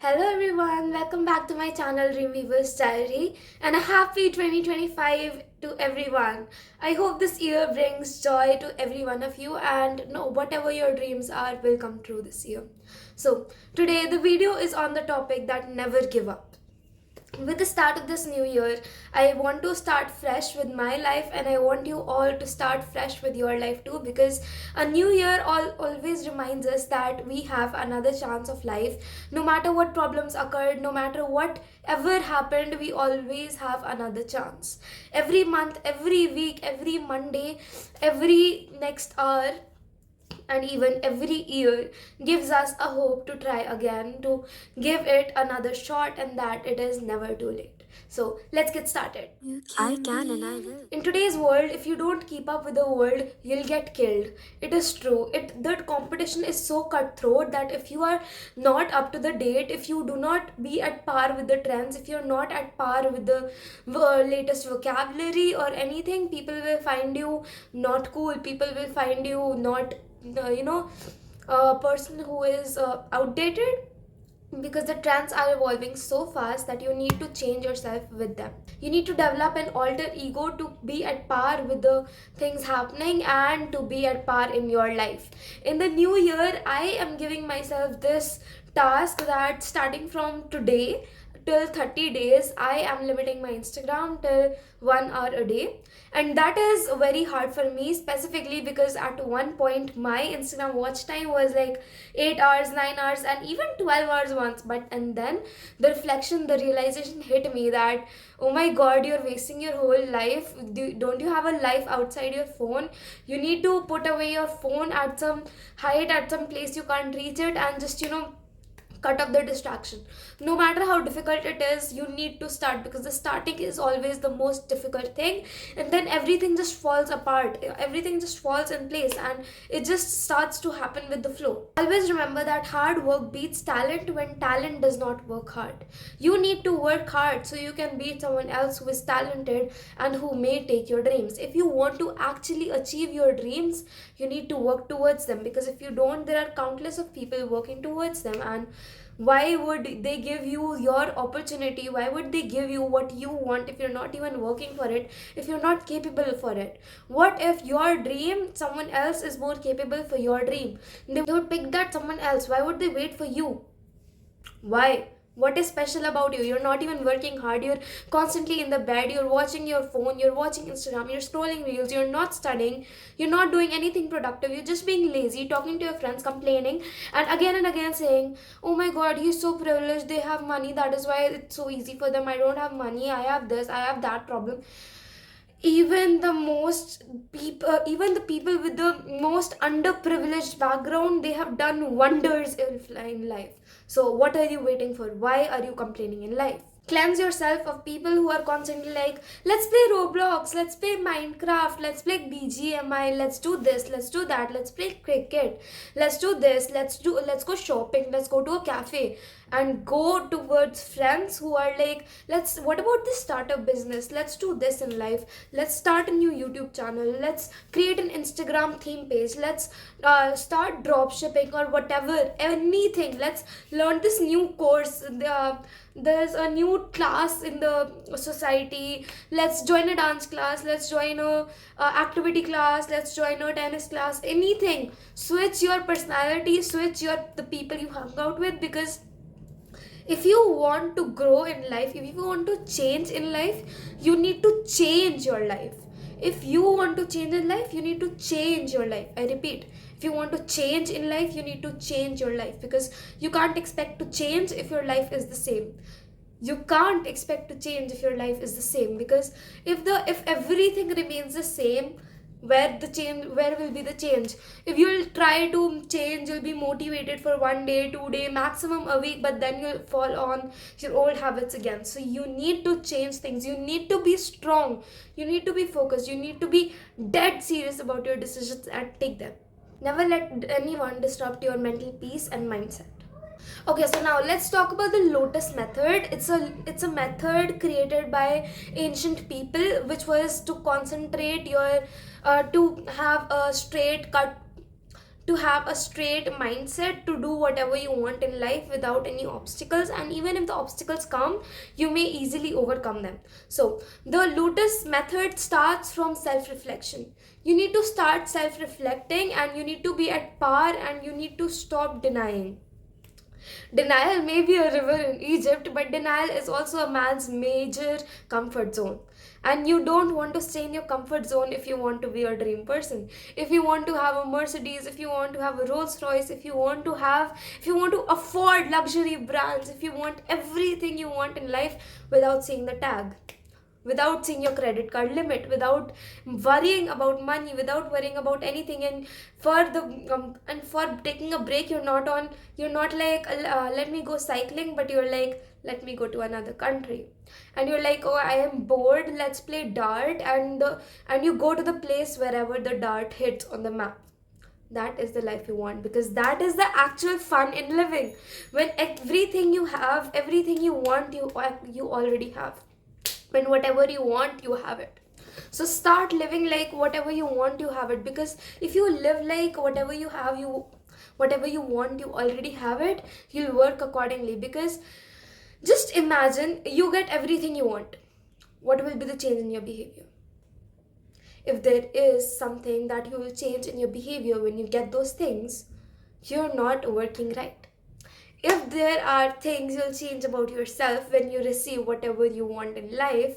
Hello everyone, welcome back to my channel Dreamweaver's Diary and a happy 2025 to everyone. I hope this year brings joy to every one of you and whatever your dreams are will come true this year. So today the video is on the topic that never give up. With the start of this new year, I want to start fresh with my life and I want you all to start fresh with your life too, because a new year always reminds us that we have another chance of life. No matter what problems occurred, no matter what ever happened, we always have another chance. Every month, every week, every Monday, every next hour, and even every year gives us a hope to try again, to give it another shot, and that it is never too late. So let's get started. I can and I will. In today's world, if you don't keep up with the world, you'll get killed. It is true. That competition is so cutthroat that if you are not up to the date, if you do not be at par with the trends, if you're not at par with the latest vocabulary or anything, people will find you not cool. People will find you not, a person who is outdated, because the trends are evolving so fast that you need to change yourself with them. You need to develop an alter ego to be at par with the things happening and to be at par in your life. In the new year, I am giving myself this task that starting from today till 30 days, I am limiting my Instagram till 1 hour a day. And that is very hard for me, specifically because at one point my Instagram watch time was like 8 hours, 9 hours, and even 12 hours once. And then the reflection, the realization hit me that, oh my god, you're wasting your whole life. Don't you have a life outside your phone? You need to put away your phone at some height, at some place you can't reach it, and just cut off the distraction. No matter how difficult it is, you need to start, because the starting is always the most difficult thing, and then everything just falls apart, everything just falls in place, and it just starts to happen with the flow. Always remember that hard work beats talent when talent does not work hard. You need to work hard so you can beat someone else who is talented and who may take your dreams. If you want to actually achieve your dreams, you need to work towards them, because if you don't, there are countless of people working towards them. And why would they give you your opportunity? Why would they give you what you want if you're not even working for it, if you're not capable for it? What if your dream, someone else is more capable for your dream? They would pick that someone else. Why would they wait for you? Why? What is special about you? You're not even working hard. You're constantly in the bed. You're watching your phone. You're watching Instagram. You're scrolling reels. You're not studying. You're not doing anything productive. You're just being lazy, talking to your friends, complaining, and again saying, oh my god, he's so privileged. They have money. That is why it's so easy for them. I don't have money. I have this. I have that problem. Even the people with the most underprivileged background, they have done wonders in life. So what are you waiting for? Why are you complaining in life? Cleanse yourself of people who are constantly like, let's play Roblox, let's play Minecraft, let's play BGMI, let's do this, let's do that, let's play cricket, let's do this, let's go shopping, let's go to a cafe, and go towards friends who are like, what about this startup business? Let's do this in life. Let's start a new YouTube channel. Let's create an Instagram theme page. Let's start drop shipping or whatever, anything. Let's learn this new course. There's a new class in the society. Let's join a dance class. Let's join a activity class. Let's join a tennis class. Anything. Switch your personality. Switch the people you hang out with, because if you want to grow in life, if you want to change in life, you need to change your life. If you want to change in life, you need to change your life. I repeat, if you want to change in life, you need to change your life, because you can't expect to change if your life is the same. You can't expect to change if your life is the same, because if everything remains the same, where will be the change? If you'll try to change, you'll be motivated for 1 day, 2 day, maximum a week, but then you'll fall on your old habits again. So you need to change things. You need to be strong. You need to be focused. You need to be dead serious about your decisions and take them. Never let anyone disrupt your mental peace and mindset. Okay, so now let's talk about the lotus method. It's a method created by ancient people, which was to concentrate your to have a straight cut, to have a straight mindset to do whatever you want in life without any obstacles, and even if the obstacles come, you may easily overcome them. So the Lotus method starts from self-reflection. You need to start self-reflecting, and you need to be at par, and you need to stop denying. Denial may be a river in Egypt, but denial is also a man's major comfort zone. And you don't want to stay in your comfort zone if you want to be a dream person. If you want to have a Mercedes, if you want to have a Rolls Royce, if you want to afford luxury brands, if you want everything you want in life without seeing the tag, without seeing your credit card limit, without worrying about money, without worrying about anything, and for taking a break, you're not like let me go cycling, but you're like, let me go to another country. And you're like, oh, I am bored, let's play dart, and you go to the place wherever the dart hits on the map. That is the life you want, because that is the actual fun in living, when everything you have, everything you want, you already have. When whatever you want, you have it. So start living like whatever you want, you have it. Because if you live like whatever you want, you already have it, you'll work accordingly. Because just imagine you get everything you want. What will be the change in your behavior? If there is something that you will change in your behavior when you get those things, you're not working right. If there are things you'll change about yourself when you receive whatever you want in life,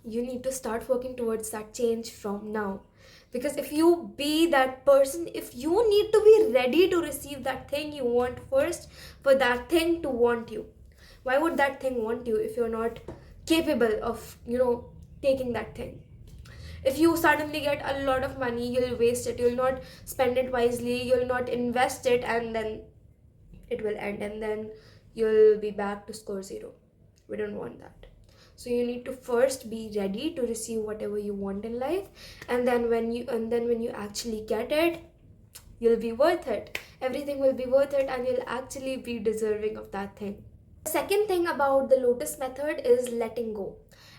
you need to start working towards that change from now. Because if you be that person, if you need to be ready to receive that thing you want first, for that thing to want you. Why would that thing want you if you're not capable of, taking that thing? If you suddenly get a lot of money, you'll waste it, you'll not spend it wisely, you'll not invest it, and then it will end, and then you'll be back to score zero. We don't want that. So you need to first be ready to receive whatever you want in life, and then when you actually get it, you'll be worth it. Everything will be worth it, and you'll actually be deserving of that thing. The second thing about the Lotus method is letting go.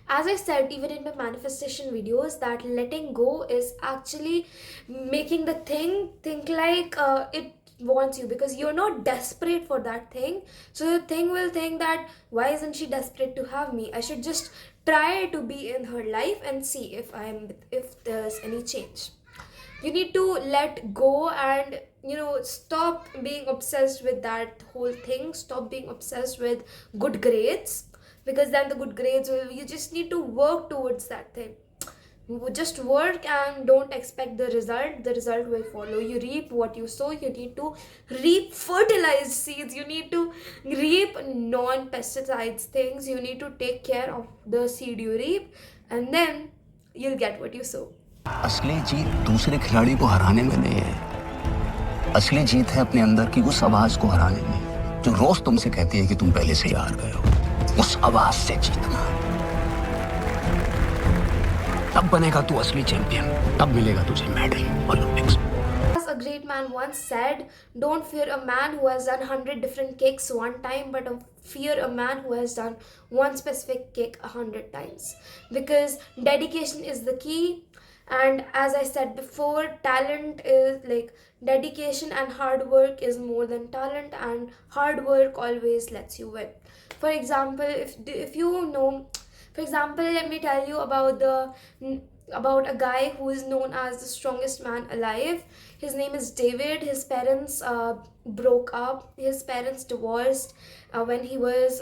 As I said even in my manifestation videos, that letting go is actually making the thing think like it wants you, because you're not desperate for that thing. So the thing will think that, why isn't she desperate to have me? I should just try to be in her life and see if there's any change. You need to let go and stop being obsessed with that whole thing. Stop being obsessed with good grades, because then the good grades you just need to work towards that thing. Just work and don't expect the result will follow. You reap what you sow. You need to reap fertilized seeds. You need to reap non-pesticides things. You need to take care of the seed you reap, and then you'll get what you sow. असली जीत दूसरे खिलाड़ी को हराने में नहीं है, असली जीत है अपने अंदर की उस आवाज को हराने में जो रोज तुमसे कहती है कि तुम पहले से ही हार गए हो। उस आवाज से जीतना, तब बनेगा तू असली चैंपियन, तब मिलेगा तुझे medal Olympics. As a great man once said, don't fear a man who has done 100 different kicks one time, but fear a man who has done one specific kick 100 times. Because dedication is the key. And as I said before, talent is like dedication, and hard work is more than talent, and hard work always lets you win. For example, let me tell you about a guy who is known as the strongest man alive. His name is David. His parents broke up. His parents divorced when he was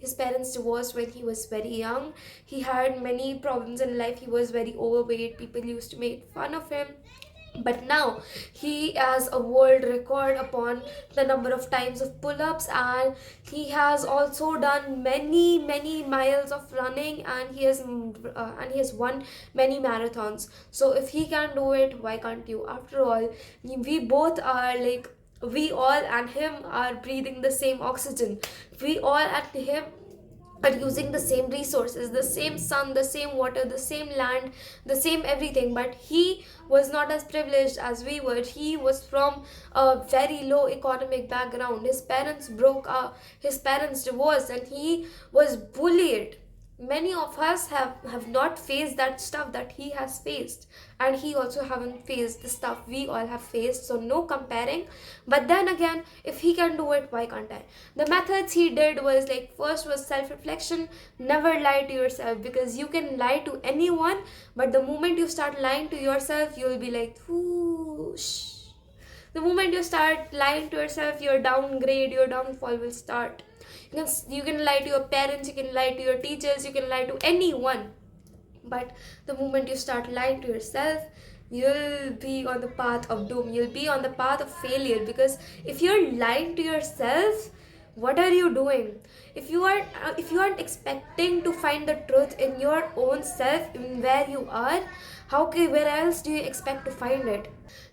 his parents divorced when he was very young. He had many problems in life. He was very overweight. People used to make fun of him. But now he has a world record upon the number of times of pull-ups, and he has also done many miles of running, and he has won many marathons. So if he can do it, why can't you? After all, we all and him are breathing the same oxygen. We all and him are using the same resources, the same sun, the same water, the same land, the same everything. But he was not as privileged as we were. He was from a very low economic background. His parents broke up, his parents divorced, and he was bullied. many of us have not faced that stuff that he has faced, and he also haven't faced the stuff we all have faced, so no comparing. But then again, if he can do it, why can't I? The methods he did was like, first was self-reflection. Never lie to yourself, because you can lie to anyone, but the moment you start lying to yourself, you'll be like, whoosh. The moment you start lying to yourself, your downgrade, your downfall will start. You can lie to your parents, you can lie to your teachers, you can lie to anyone. But the moment you start lying to yourself, you'll be on the path of doom. You'll be on the path of failure. Because if you're lying to yourself, what are you doing? If you aren't expecting to find the truth in your own self, in where you are, where else do you expect to find it?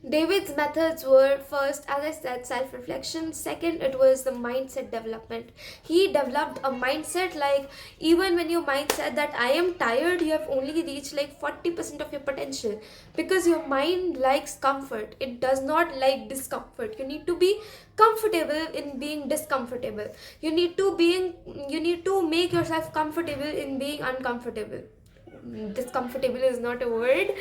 David's methods were, first, as I said, self-reflection. Second, it was the mindset development. He developed a mindset, like, even when your mindset that I am tired, you have only reached like 40% of your potential, because your mind likes comfort. It does not like discomfort. You need to be comfortable in being discomfortable. You need to make yourself comfortable in being uncomfortable. Discomfortable is not a word.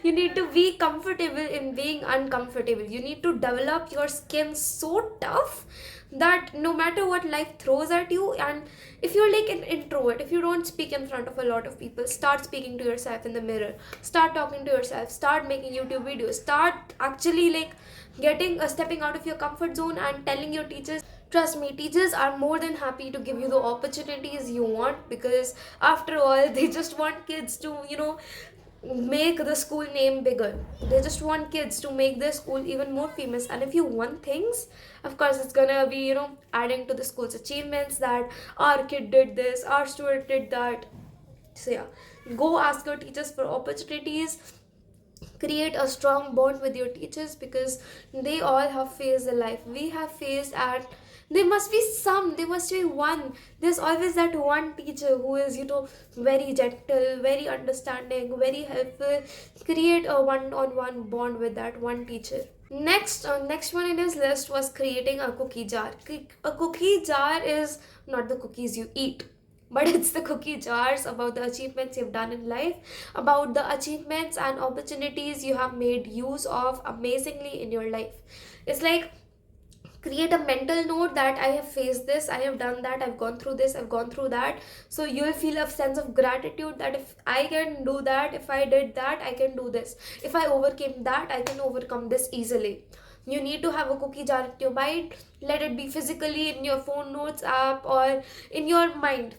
You need to be comfortable in being uncomfortable. You need to develop your skin so tough that no matter what life throws at you, and if you're like an introvert, if you don't speak in front of a lot of people, start speaking to yourself in the mirror, start talking to yourself, start making YouTube videos, start actually like stepping out of your comfort zone and telling your teachers. Trust me, teachers are more than happy to give you the opportunities you want, because after all, they just want kids to, make the school name bigger. They just want kids to make their school even more famous. And if you want things, of course, it's gonna be, adding to the school's achievements, that our kid did this, our student did that. So yeah, go ask your teachers for opportunities. Create a strong bond with your teachers, because they all have faced the life we have faced, and there must be one. There's always that one teacher who is, very gentle, very understanding, very helpful. Create a one-on-one bond with that one teacher. Next one in his list was creating a cookie jar. A cookie jar is not the cookies you eat, but it's the cookie jars about the achievements you've done in life, about the achievements and opportunities you have made use of amazingly in your life. It's like, create a mental note that I have faced this, I have done that, I've gone through this, I've gone through that. So you'll feel a sense of gratitude that if I can do that, if I did that, I can do this. If I overcame that, I can overcome this easily. You need to have a cookie jar in your mind. Let it be physically in your phone notes app or in your mind.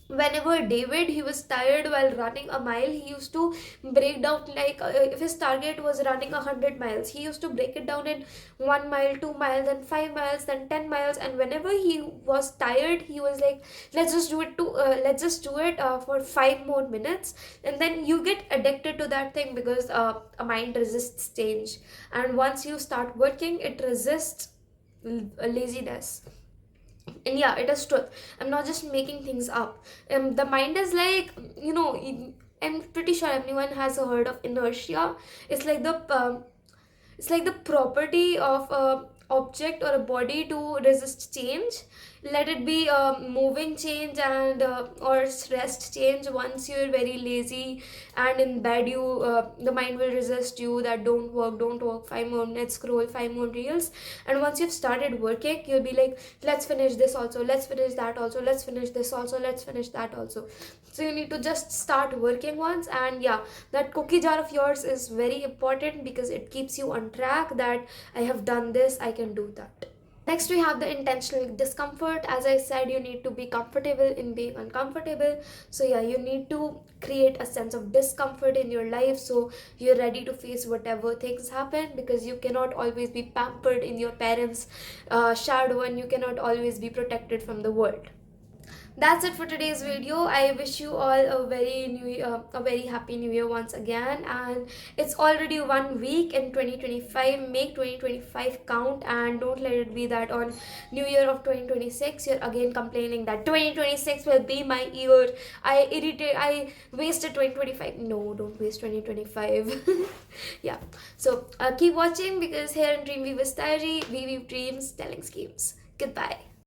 Whenever David, he was tired while running a mile, he used to break down, like, if his target was running 100 miles, he used to break it down in 1 mile, 2 miles, then 5 miles, then 10 miles. And whenever he was tired, he was like, let's just do it for 5 more minutes. And then you get addicted to that thing, because a mind resists change, and once you start working, it resists laziness. And yeah, it is truth. I'm not just making things up. The mind is like, I'm pretty sure everyone has heard of inertia. It's like the property of a object or a body to resist change. Let it be a moving change and or rest change. Once you're very lazy and in bed, the mind will resist you, that don't work, 5 more minutes, scroll 5 more reels. And once you've started working, you'll be like, let's finish this also, let's finish that also, let's finish this also, let's finish that also. So you need to just start working once. And yeah, that cookie jar of yours is very important, because it keeps you on track, that I have done this, I can do that. Next, we have the intentional discomfort. As I said, you need to be comfortable in being uncomfortable. So yeah, you need to create a sense of discomfort in your life, so you're ready to face whatever things happen, because you cannot always be pampered in your parents' shadow, and you cannot always be protected from the world. That's it for today's video. I wish you all a very happy new year once again. And it's already 1 week in 2025. Make 2025 count, and don't let it be that on new year of 2026 you're again complaining that 2026 will be my year. I wasted 2025. No, don't waste 2025. Yeah, so keep watching, because here in Dreamweaver's Diary, we weave dreams telling schemes. Goodbye.